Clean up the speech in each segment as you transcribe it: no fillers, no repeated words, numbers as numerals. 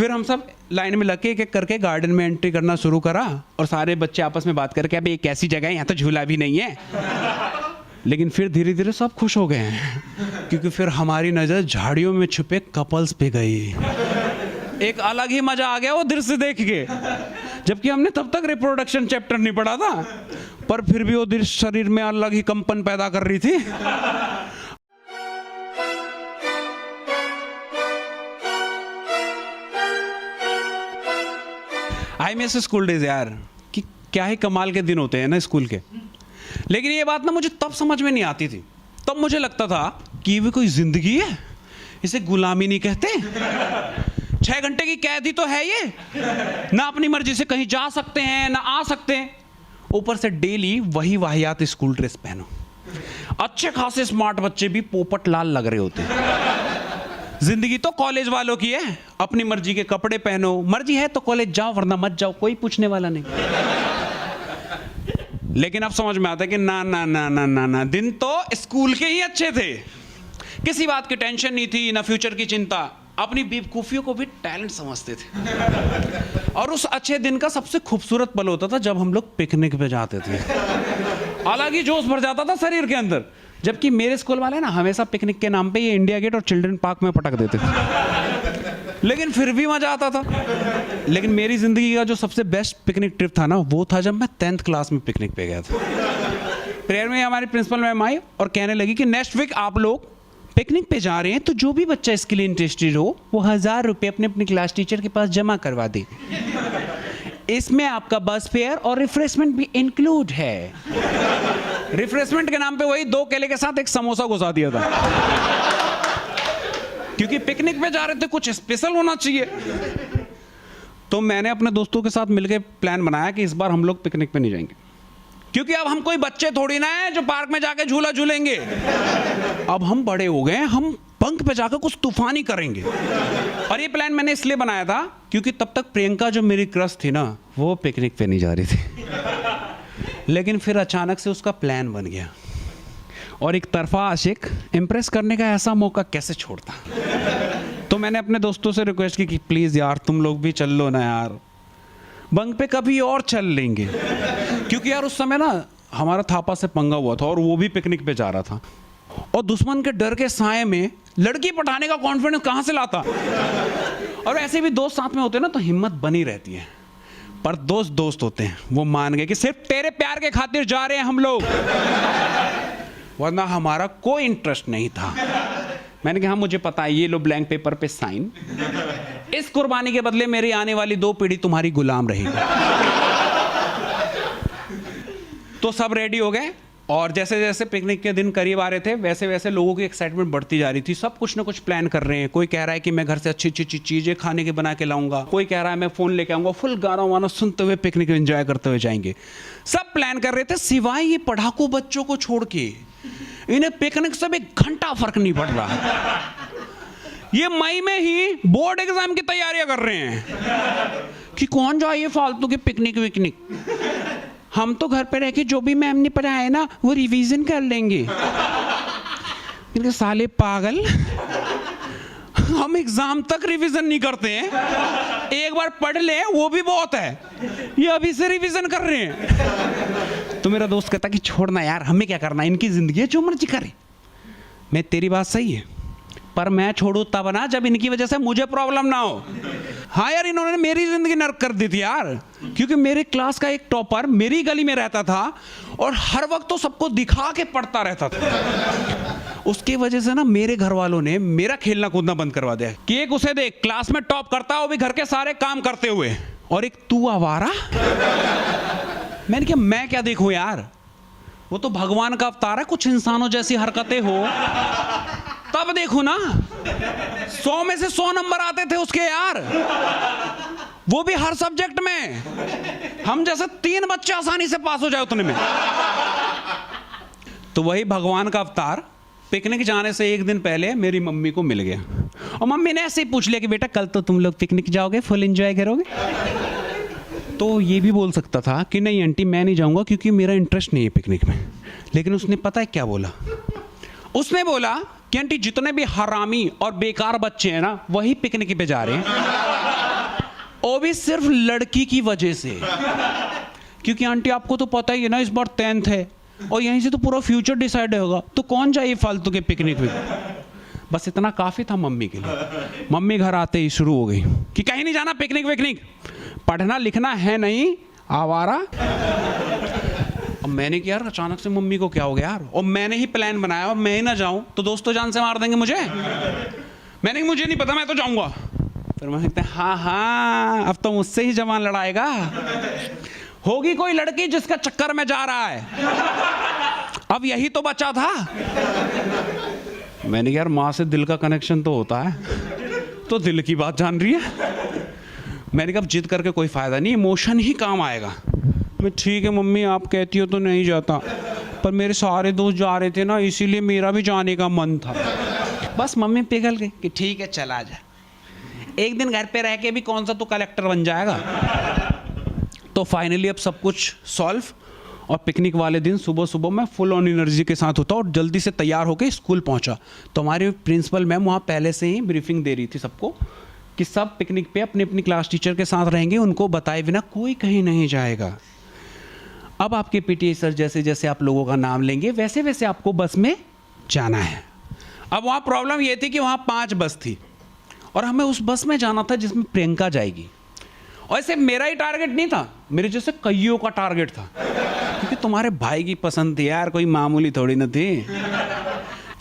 फिर हम सब लाइन में लग के एक एक करके गार्डन में एंट्री करना शुरू करा और सारे बच्चे आपस में बात करके, अबे ये कैसी जगह है, यहाँ तो झूला भी नहीं है। लेकिन फिर धीरे धीरे सब खुश हो गए हैं, क्योंकि फिर हमारी नज़र झाड़ियों में छुपे कपल्स पे गई। एक अलग ही मजा आ गया वो दृश्य देख के, जबकि हमने तब तक रिप्रोडक्शन चैप्टर नहीं पढ़ा था, पर फिर भी वो दृश्य शरीर में अलग ही कंपन पैदा कर रही थी। आई मिस स्कूल डेज यार, कि क्या ही कमाल के दिन होते हैं ना स्कूल के। लेकिन ये बात ना मुझे तब समझ में नहीं आती थी। तब मुझे लगता था कि ये भी कोई जिंदगी है, इसे गुलामी नहीं कहते। 6 घंटे की कैदी तो है ये, ना अपनी मर्जी से कहीं जा सकते हैं ना आ सकते हैं, ऊपर से डेली वही वाहियात स्कूल ड्रेस पहनो। अच्छे खासे स्मार्ट बच्चे भी पोपट लाल लग रहे होते हैं। जिंदगी तो कॉलेज वालों की है, अपनी मर्जी के कपड़े पहनो, मर्जी है तो कॉलेज जाओ वरना मत जाओ, कोई पूछने वाला नहीं। लेकिन अब समझ में आता है कि ना ना ना ना ना ना, दिन तो स्कूल के ही अच्छे थे। किसी बात की टेंशन नहीं थी, ना फ्यूचर की चिंता, अपनी बेवकूफियों को भी टैलेंट समझते थे। और उस अच्छे दिन का सबसे खूबसूरत पल होता था जब हम लोग पिकनिक पे जाते थे। अलग ही जोश भर जाता था शरीर के अंदर। जबकि मेरे स्कूल वाले ना हमेशा पिकनिक के नाम पे ये इंडिया गेट और चिल्ड्रन पार्क में पटक देते थे, लेकिन फिर भी मजा आता था। लेकिन मेरी जिंदगी का जो सबसे बेस्ट पिकनिक ट्रिप था ना, वो था जब मैं 10th क्लास में पिकनिक पे गया था। प्रेयर में हमारी प्रिंसिपल मैम आई और कहने लगी कि नेक्स्ट वीक आप लोग पिकनिक पे जा रहे हैं, तो जो भी बच्चा इसके लिए इंटरेस्टेड हो वो 1000 रुपये अपने अपनी क्लास टीचर के पास जमा करवा दे। इसमें आपका बस फेयर और रिफ्रेशमेंट भी इंक्लूड है। रिफ्रेशमेंट के नाम पे वही 2 केले के साथ एक समोसा घुसा दिया था, क्योंकि पिकनिक पे जा रहे थे, कुछ स्पेशल होना चाहिए। तो मैंने अपने दोस्तों के साथ मिलकर प्लान बनाया कि इस बार हम लोग पिकनिक पे नहीं जाएंगे, क्योंकि अब हम कोई बच्चे थोड़ी ना है जो पार्क में जाके झूला झूलेंगे। अब हम बड़े हो गए, हम बंक पे जाकर कुछ तूफानी करेंगे। और ये प्लान मैंने इसलिए बनाया था क्योंकि तब तक प्रियंका जो मेरी क्रश थी ना, वो पिकनिक पे नहीं जा रही थी। लेकिन फिर अचानक से उसका प्लान बन गया, और एक तरफा आशिक इम्प्रेस करने का ऐसा मौका कैसे छोड़ता। तो मैंने अपने दोस्तों से रिक्वेस्ट की कि प्लीज़ यार तुम लोग भी चल लो ना यार, बंक पे कभी और चल लेंगे। क्योंकि यार उस समय ना हमारा थापा से पंगा हुआ था और वो भी पिकनिक पे जा रहा था, और दुश्मन के डर के साए में लड़की पटाने का कॉन्फिडेंस कहाँ से लाता। और ऐसे भी दोस्त साथ में होते हैं ना तो हिम्मत बनी रहती है। पर दोस्त दोस्त होते हैं, वो मान गए कि सिर्फ तेरे प्यार के खातिर जा रहे हैं हम लोग, वरना हमारा कोई इंटरेस्ट नहीं था। मैंने कहा मुझे पता है, ये लो ब्लैंक पेपर पे साइन, इस कुर्बानी के बदले मेरी आने वाली 2 पीढ़ी तुम्हारी गुलाम रहेगी। तो सब रेडी हो गए, और जैसे जैसे पिकनिक के दिन करीब आ रहे थे वैसे वैसे लोगों की एक्साइटमेंट बढ़ती जा रही थी। सब कुछ ना कुछ प्लान कर रहे हैं। कोई कह रहा है कि मैं घर से अच्छी अच्छी चीज़ें खाने के बना के लाऊंगा, कोई कह रहा है मैं फ़ोन लेके आऊँगा, फुल गाना वाना सुनते हुए पिकनिक एंजॉय करते हुए जाएंगे। सब प्लान कर रहे थे, सिवाय ये पढ़ाकू बच्चों को छोड़ के। इन्हें पिकनिक से भी घंटा फर्क नहीं पड़ रहा। ये मई में ही बोर्ड एग्जाम की तैयारियां कर रहे हैं कि कौन जाए फालतू के पिकनिक विकनिक, हम तो घर पे रह के जो भी मैम ने पढ़ाया है ना वो रिवीजन कर लेंगे। इनके साले पागल, हम एग्जाम तक रिवीजन नहीं करते हैं, एक बार पढ़ ले वो भी बहुत है, ये अभी से रिवीजन कर रहे हैं। तो मेरा दोस्त कहता कि छोड़ना यार, हमें क्या करना, इनकी जिंदगी है, जो मर्जी करे। मैं तेरी बात सही है, पर मैं छोड़ू तब ना जब इनकी वजह से मुझे प्रॉब्लम ना हो। हाँ यार, इन्होंने मेरी जिंदगी नर्क कर दी थी यार, क्योंकि मेरे क्लास का एक टॉपर मेरी गली में रहता था और हर वक्त तो सबको दिखा के पढ़ता रहता था। उसकी वजह से ना मेरे घर वालों ने मेरा खेलना कूदना बंद करवा दिया कि एक उसे देख क्लास में टॉप करता है, वो भी घर के सारे काम करते हुए, और एक तू आवारा। मैंने कहा मैं क्या देखूं यार, वो तो भगवान का अवतार है, कुछ इंसानों जैसी हरकतें हो तब देखो ना। 100 में से 100 नंबर आते थे उसके यार, वो भी हर सब्जेक्ट में। हम जैसे 3 बच्चे आसानी से पास हो जाए उतने में। तो वही भगवान का अवतार पिकनिक जाने से एक दिन पहले मेरी मम्मी को मिल गया, और मम्मी ने ऐसे ही पूछ लिया कि बेटा कल तो तुम लोग पिकनिक जाओगे, फुल एंजॉय करोगे। तो ये भी बोल सकता था कि नहीं आंटी मैं नहीं जाऊंगा क्योंकि मेरा इंटरेस्ट नहीं है पिकनिक में। लेकिन उसने पता है क्या बोला, उसने बोला कि आंटी जितने भी हरामी और बेकार बच्चे हैं ना वही पिकनिक पे जा रहे हैं। वो भी सिर्फ लड़की की वजह से, क्योंकि आंटी आपको तो पता ही है ना इस बार 10th है और यहीं से तो पूरा फ्यूचर डिसाइड होगा, तो कौन जाए फालतू के पिकनिक में। बस इतना काफी था मम्मी के लिए। मम्मी घर आते ही शुरू हो गई कि कहीं नहीं जाना, पिकनिक विकनिक, पढ़ना लिखना है नहीं, आवारा। अब मैंने कहा यार अचानक से मम्मी को क्या हो गया यार, और मैंने ही प्लान बनाया और मैं ही ना जाऊं तो दोस्तों जान से मार देंगे मुझे। मैंने मुझे नहीं पता, मैं तो जाऊंगा। फिर मैं कहते हाँ हाँ अब तो मुझसे ही जवान लड़ाएगा, होगी कोई लड़की जिसका चक्कर में जा रहा है, अब यही तो बचा था। मैंने यार माँ से दिल का कनेक्शन तो होता है, तो दिल की बात जान रही है। मैंने कहा जिद करके कोई फायदा नहीं, इमोशन ही काम आएगा। मैं ठीक है मम्मी आप कहती हो तो नहीं जाता, पर मेरे सारे दोस्त जा रहे थे ना इसीलिए मेरा भी जाने का मन था। बस मम्मी पिघल गई कि ठीक है चला जा, एक दिन घर पे रह के भी कौन सा तो कलेक्टर बन जाएगा। तो फाइनली अब सब कुछ सॉल्व, और पिकनिक वाले दिन सुबह सुबह मैं फुल ऑन एनर्जी के साथ होता और जल्दी से तैयार होकर स्कूल पहुंचा। तो हमारे प्रिंसिपल मैम वहाँ पहले से ही ब्रीफिंग दे रही थी सबको कि सब पिकनिक पे अपनी अपनी क्लास टीचर के साथ रहेंगे, उनको बताए बिना कोई कहीं नहीं जाएगा। अब आपके पीटीआई सर जैसे जैसे आप लोगों का नाम लेंगे वैसे वैसे आपको बस में जाना है। अब वहाँ प्रॉब्लम ये थी कि वहाँ 5 बस थी और हमें उस बस में जाना था जिसमें प्रियंका जाएगी। और ऐसे मेरा ही टारगेट नहीं था, मेरे जैसे कईयों का टारगेट था, क्योंकि तुम्हारे भाई की पसंद थी यार, कोई मामूली थोड़ी न थी,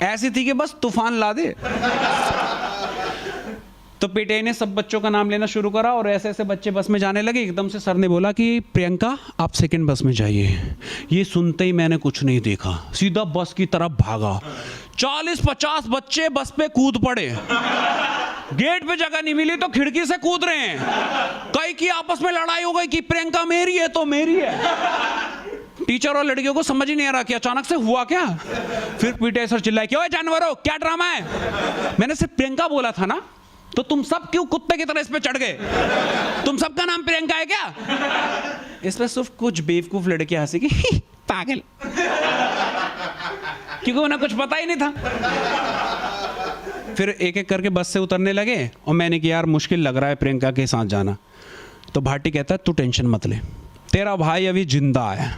ऐसी थी कि बस तूफान ला दे। तो पीटीआई ने सब बच्चों का नाम लेना शुरू करा और ऐसे ऐसे बच्चे बस में जाने लगे। एकदम से सर ने बोला कि प्रियंका आप सेकंड बस में जाइए। ये सुनते ही मैंने कुछ नहीं देखा, सीधा बस की तरफ भागा। 40-50 बच्चे बस पे कूद पड़े, गेट पे जगह नहीं मिली तो खिड़की से कूद रहे हैं। कई की आपस में लड़ाई हो गई कि प्रियंका मेरी है तो मेरी है। टीचर और लड़कियों को समझ ही नहीं आ रहा कि अचानक से हुआ क्या। फिर पीटीआई सर चिल्लाए कि ओए जानवरों क्या ड्रामा है, मैंने सिर्फ प्रियंका बोला था ना, तो तुम सब क्यों कुत्ते की तरह इस पे चढ़ गए? तुम सबका नाम प्रियंका है क्या? इस पे सिर्फ कुछ बेवकूफ लड़कियां हंसी की पागल, क्योंकि उन्हें कुछ पता ही नहीं था। फिर एक एक करके बस से उतरने लगे और मैंने कहा यार मुश्किल लग रहा है प्रियंका के साथ जाना। तो भाटी कहता है तू टेंशन मत ले, तेरा भाई अभी जिंदा है,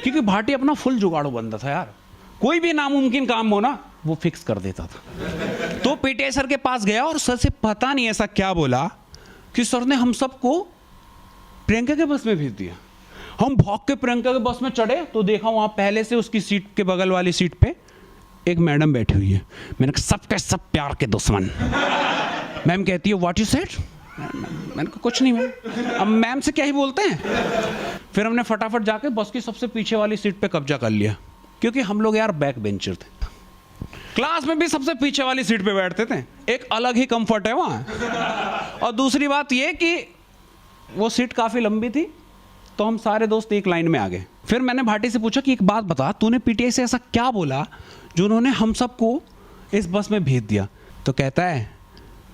क्योंकि भाटी अपना फुल जुगाड़ू बंदा था यार, कोई भी नामुमकिन काम हो ना वो फिक्स कर देता था। तो पीटीआई सर के पास गया और सर से पता नहीं ऐसा क्या बोला कि सर ने हम सबको प्रियंका के बस में भेज दिया। हम भाग के प्रियंका के बस में चढ़े तो देखा वहां पहले से उसकी सीट के बगल वाली सीट पे एक मैडम बैठी हुई है। मैंने कहा सबके सब प्यार के दुश्मन। मैम कहती है व्हाट यू सेड? मैंने कहा कुछ नहीं मैम। अब मैम से क्या ही बोलते हैं। फिर हमने फटाफट जाके बस की सबसे पीछे वाली सीट पे कब्जा कर लिया, क्योंकि हम लोग यार बैक बेंचर थे, क्लास में भी सबसे पीछे वाली सीट पे बैठते थे, एक अलग ही कंफर्ट है वहाँ। और दूसरी बात ये कि वो सीट काफ़ी लंबी थी, तो हम सारे दोस्त एक लाइन में आ गए। फिर मैंने भाटी से पूछा कि एक बात बता, तूने पीटीआई से ऐसा क्या बोला जो उन्होंने हम सबको इस बस में भेज दिया? तो कहता है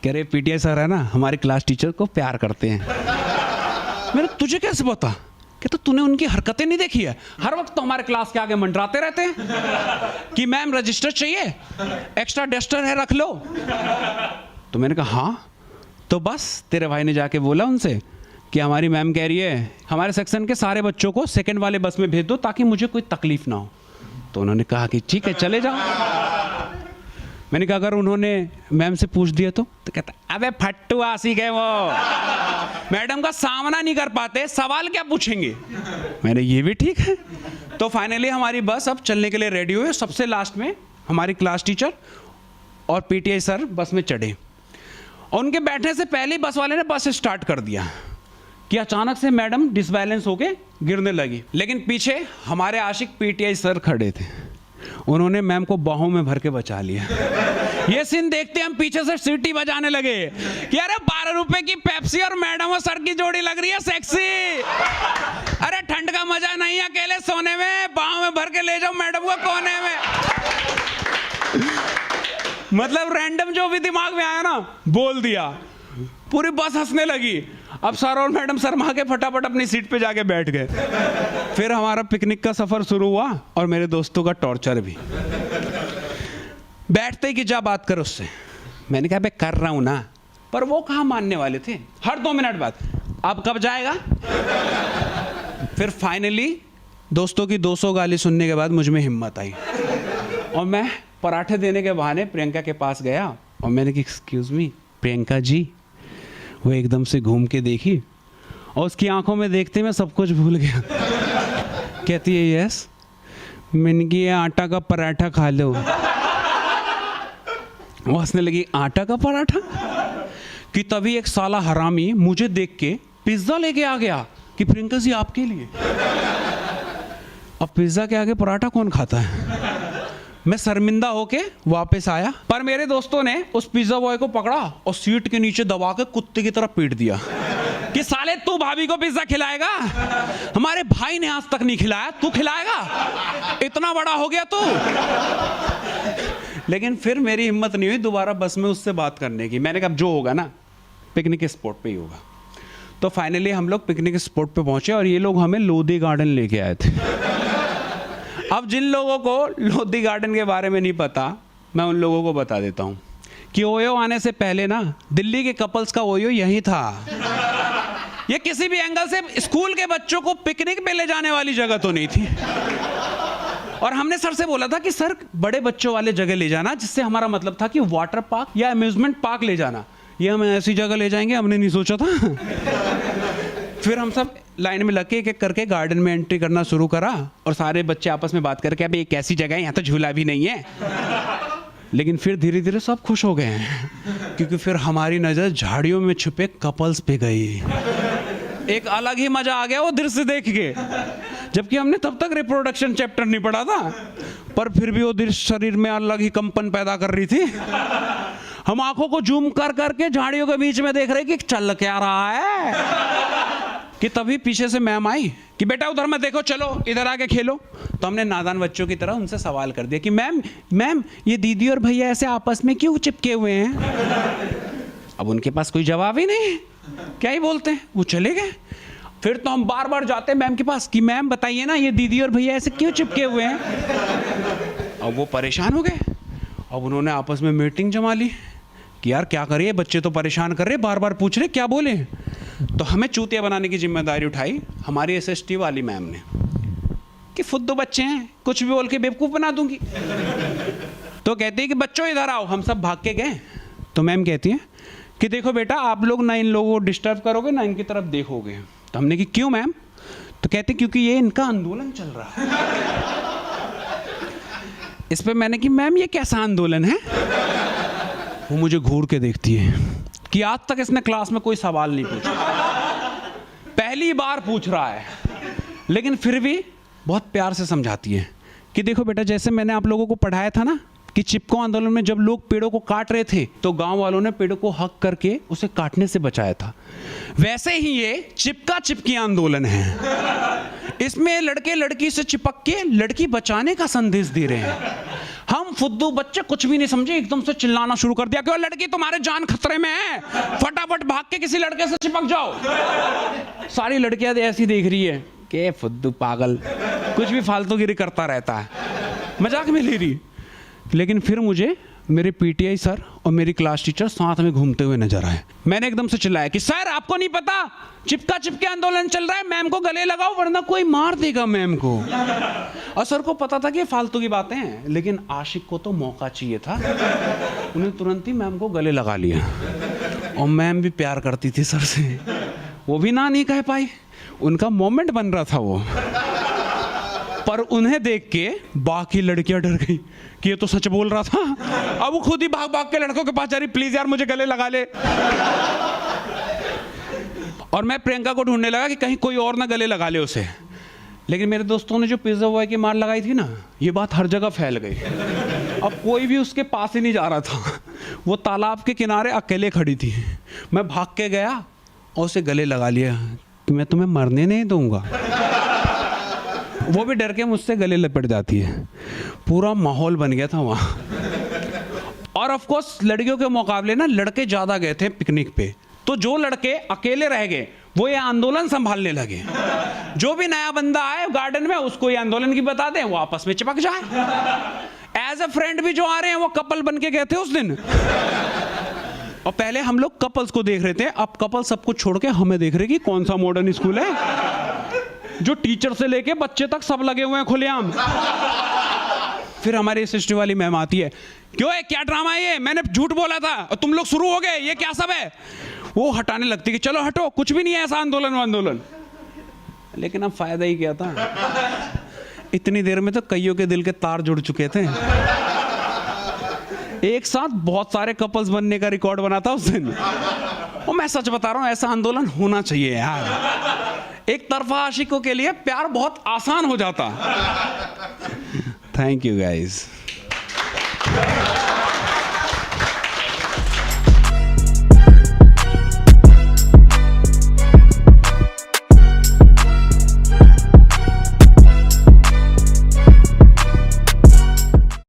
कह रहे पीटीआई सर है ना हमारी क्लास टीचर को प्यार करते हैं। मैंने तुझे कैसे पता? कहता तूने उनकी हरकतें नहीं देखी है, हर वक्त तो हमारे क्लास के आगे मंडराते रहते हैं कि मैम रजिस्टर चाहिए, एक्स्ट्रा डस्टर है रख लो। तो मैंने कहा हाँ, तो बस तेरे भाई ने जाके बोला उनसे कि हमारी मैम कह रही है हमारे सेक्शन के सारे बच्चों को सेकंड वाले बस में भेज दो ताकि मुझे कोई तकलीफ ना हो। तो उन्होंने कहा कि ठीक है चले जाओ। मैंने कहा अगर उन्होंने मैम से पूछ दिया तो कहता अबे फट्टू आशिक है वो, मैडम का सामना नहीं कर पाते, सवाल क्या पूछेंगे। मैंने ये भी ठीक है। तो फाइनली हमारी बस अब चलने के लिए रेडी हुई। सबसे लास्ट में हमारी क्लास टीचर और पीटीआई सर बस में चढ़े और उनके बैठने से पहले ही बस वाले ने बस स्टार्ट कर दिया कि अचानक से मैडम डिसबैलेंस होके गिरने लगी। लेकिन पीछे हमारे आशिक पीटीआई सर खड़े थे, उन्होंने मैम को बाहों में भर के बचा लिया। ये सीन देखते हम पीछे से सीटी बजाने लगे कि अरे 12 रुपए की पेप्सी और मैडम और सर की जोड़ी लग रही है सेक्सी। अरे ठंड का मजा नहीं अकेले सोने में, बाहों में भर के ले जाओ मैडम को कोने में। मतलब रैंडम जो भी दिमाग में आया ना बोल दिया, पूरी बस हंसने लगी। अब सर और मैडम शर्मा के फटाफट अपनी सीट पे जाके बैठ गए। फिर हमारा पिकनिक का सफर शुरू हुआ और मेरे दोस्तों का टॉर्चर भी। बैठते ही कि जा बात कर उससे। मैंने कहा बे कर रहा हूं ना, पर वो कहाँ मानने वाले थे, हर 2 मिनट बाद अब कब जाएगा। फिर फाइनली दोस्तों की 200 गाली सुनने के बाद मुझ में हिम्मत आई और मैं पराठे देने के बहाने प्रियंका के पास गया और मैंने कहा एक्सक्यूज़ मी प्रियंका जी। वो एकदम से घूम के देखी और उसकी आंखों में देखते मैं सब कुछ भूल गया। कहती है यस। मैंने कि ये आटा का पराठा खा लो। वो हंसने लगी, आटा का पराठा। कि तभी एक साला हरामी मुझे देख के पिज्जा लेके आ गया कि प्रियंका जी आपके लिए। अब पिज्जा के आगे पराठा कौन खाता है। मैं शर्मिंदा होके वापस आया, पर मेरे दोस्तों ने उस पिज्जा बॉय को पकड़ा और सीट के नीचे दबा के कुत्ते की तरह पीट दिया कि साले तू भाभी को पिज्जा खिलाएगा, हमारे भाई ने आज तक नहीं खिलाया, तू खिलाएगा, इतना बड़ा हो गया तू। लेकिन फिर मेरी हिम्मत नहीं हुई दोबारा बस में उससे बात करने की। मैंने कहा जो होगा ना पिकनिक स्पॉट पे ही होगा। तो फाइनली हम लोग पिकनिक स्पॉट पे पहुंचे और ये लोग हमें लोधी गार्डन लेके आए थे। अब जिन लोगों को लोधी गार्डन के बारे में नहीं पता, मैं उन लोगों को बता देता हूँ कि ओयो आने से पहले ना दिल्ली के कपल्स का ओयो यही था। ये किसी भी एंगल से स्कूल के बच्चों को पिकनिक पे ले जाने वाली जगह तो नहीं थी। और हमने सर से बोला था कि सर बड़े बच्चों वाले जगह ले जाना, जिससे हमारा मतलब था कि वाटर पार्क या अम्यूजमेंट पार्क ले जाना। ये हम ऐसी जगह ले जाएंगे हमने नहीं सोचा था। फिर हम सब लाइन में लग के एक एक करके गार्डन में एंट्री करना शुरू करा और सारे बच्चे आपस में बात करके अबे एक ऐसी जगह है यहाँ तो झूला भी नहीं है। लेकिन फिर धीरे धीरे सब खुश हो गए हैं क्योंकि फिर हमारी नजर झाड़ियों में छुपे कपल्स पे गई। एक अलग ही मजा आ गया वो दृश्य देख के, जबकि हमने तब तक रिप्रोडक्शन चैप्टर नहीं पढ़ा था, पर फिर भी वो दृश्य शरीर में अलग ही कंपन पैदा कर रही थी। हम आंखों को जूम कर करके झाड़ियों के बीच में देख रहे कि चल क्या रहा है। कि तभी पीछे से मैम आई कि बेटा उधर मत देखो, चलो इधर आके खेलो। तो हमने नादान बच्चों की तरह उनसे सवाल कर दिया कि मैम ये दीदी और भैया ऐसे आपस में क्यों चिपके हुए हैं। अब उनके पास कोई जवाब ही नहीं, क्या ही बोलते हैं, वो चले गए। फिर तो हम बार बार जाते मैम के पास कि मैम बताइए ना ये दीदी और भैया ऐसे क्यों चिपके हुए हैं। अब वो परेशान हो गए। अब उन्होंने आपस में मीटिंग जमा ली कि यार क्या करिए, बच्चे तो परेशान कर रहे, बार बार पूछ रहे क्या बोले। तो हमें चूतिया बनाने की जिम्मेदारी उठाई हमारी एसएसटी वाली मैम ने कि फुद्दू बच्चे हैं, कुछ भी बोल के बेवकूफ़ बना दूंगी। तो कहती है कि बच्चों इधर आओ। हम सब भाग के गए तो मैम कहती है कि देखो बेटा आप लोग ना इन लोगों को डिस्टर्ब करोगे ना इनकी तरफ देखोगे। तो हमने कि क्यों मैम। तो कहते क्योंकि ये इनका आंदोलन चल रहा है। इस पे मैंने कि मैम ये कैसा आंदोलन है। वो मुझे घूर के देखती है कि आज तक इसने क्लास में कोई सवाल नहीं पूछा, पहली बार पूछ रहा है, लेकिन फिर भी बहुत प्यार से समझाती है कि देखो बेटा जैसे मैंने आप लोगों को पढ़ाया था ना कि चिपको आंदोलन में जब लोग पेड़ों को काट रहे थे तो गांव वालों ने पेड़ों को हक करके उसे काटने से बचाया था, वैसे ही ये चिपका चिपकी आंदोलन है। इसमें लड़के लड़की से चिपक के लड़की बचाने का संदेश दे रहे हैं। हम फुद्दू बच्चे कुछ भी नहीं समझे, एकदम से चिल्लाना शुरू कर दिया कि लड़की तुम्हारे जान खतरे में है, फटाफट भाग के किसी लड़के से चिपक जाओ। सारी लड़कियां ऐसी देख रही है कि फुद्दू पागल कुछ भी फालतूगिरी करता रहता है, मजाक में ले रही। लेकिन फिर मुझे मेरे पीटीआई सर और मेरी क्लास टीचर साथ में घूमते हुए नजर आए। मैंने एकदम से चिल्लाया कि सर आपको नहीं पता चिपका चिपके आंदोलन चल रहा है, मैम को गले लगाओ वरना कोई मार देगा मैम को। और सर को पता था कि ये फालतू की बातें हैं, लेकिन आशिक को तो मौका चाहिए था। उन्हें तुरंत ही मैम को गले लगा लिया और मैम भी प्यार करती थी सर से, वो भी ना नहीं कह पाई, उनका मोमेंट बन रहा था वो। पर उन्हें देख के बाकी लड़कियां डर गई कि ये तो सच बोल रहा था। अब वो खुद ही भाग भाग के लड़कों के पास जा रही, प्लीज यार मुझे गले लगा ले। और मैं प्रियंका को ढूंढने लगा कि कहीं कोई और ना गले लगा ले उसे। लेकिन मेरे दोस्तों ने जो पिज्जा बॉय की मार लगाई थी ना, ये बात हर जगह फैल गई। अब कोई भी उसके पास ही नहीं जा रहा था, वो तालाब के किनारे अकेले खड़ी थी। मैं भाग के गया और उसे गले लगा लिया कि मैं तुम्हें मरने नहीं दूंगा। वो भी डर के मुझसे गले लपेट जाती है। पूरा माहौल बन गया था वहाँ। और ऑफ कोर्स लड़कियों के मुकाबले ना लड़के ज़्यादा गए थे पिकनिक पे, तो जो लड़के अकेले रह गए वो ये आंदोलन संभालने लगे। जो भी नया बंदा आए गार्डन में उसको ये आंदोलन की बता दें, वो आपस में चिपक जाए। एज ए फ्रेंड भी जो आ रहे हैं वो कपल बन के गए थे उस दिन। और पहले हम लोग कपल्स को देख रहे थे, अब कपल सब कुछ छोड़ के हमें देख रहे कि कौन सा मॉडर्न स्कूल है जो टीचर से लेके बच्चे तक सब लगे हुए हैं खुलेआम। फिर हमारी हिस्ट्री वाली मैम आती है, क्यों है, क्या ड्रामा है ये, मैंने झूठ बोला था और तुम लोग शुरू हो गए, ये क्या सब है। वो हटाने लगती कि चलो हटो, कुछ भी नहीं है ऐसा आंदोलन। लेकिन अब फायदा ही क्या था, इतनी देर में तो कईयों के दिल के तार जुड़ चुके थे। एक साथ बहुत सारे कपल्स बनने का रिकॉर्ड बना था उस दिन। और मैं सच बता रहा हूं, ऐसा आंदोलन होना चाहिए यार। एक तरफा आशिकों के लिए प्यार बहुत आसान हो जाता। Thank you guys.